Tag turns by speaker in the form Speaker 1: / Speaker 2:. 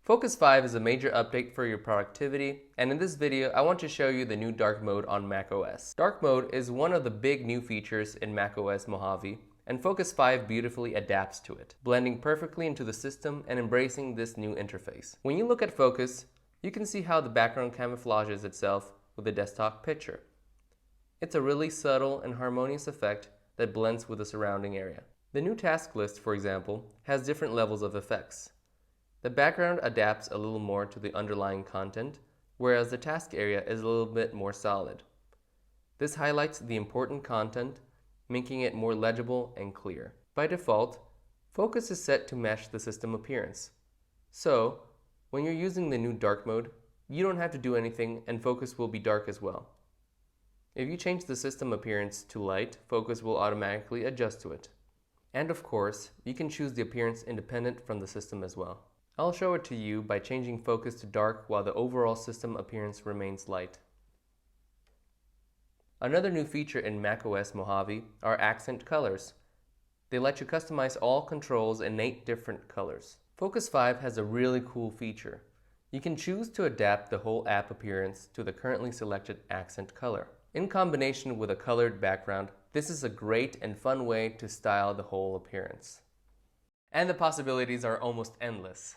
Speaker 1: Focus 5 is a major update for your productivity, and in this video I want to show you the new dark mode on macOS. Dark mode is one of the big new features in macOS Mojave, and Focus 5 beautifully adapts to it, blending perfectly into the system and embracing this new interface. When you look at Focus, you can see how the background camouflages itself with the desktop picture. It's a really subtle and harmonious effect that blends with the surrounding area. The new task list, for example, has different levels of effects. The background adapts a little more to the underlying content, whereas the task area is a little bit more solid. This highlights the important content, making it more legible and clear. By default, Focus is set to match the system appearance. So, when you're using the new dark mode, you don't have to do anything and Focus will be dark as well. If you change the system appearance to light, Focus will automatically adjust to it. And of course, you can choose the appearance independent from the system as well. I'll show it to you by changing Focus to dark while the overall system appearance remains light. Another new feature in macOS Mojave are accent colors. They let you customize all controls in 8 different colors. Focus 5 has a really cool feature. You can choose to adapt the whole app appearance to the currently selected accent color. In combination with a colored background, this is a great and fun way to style the whole appearance. And the possibilities are almost endless.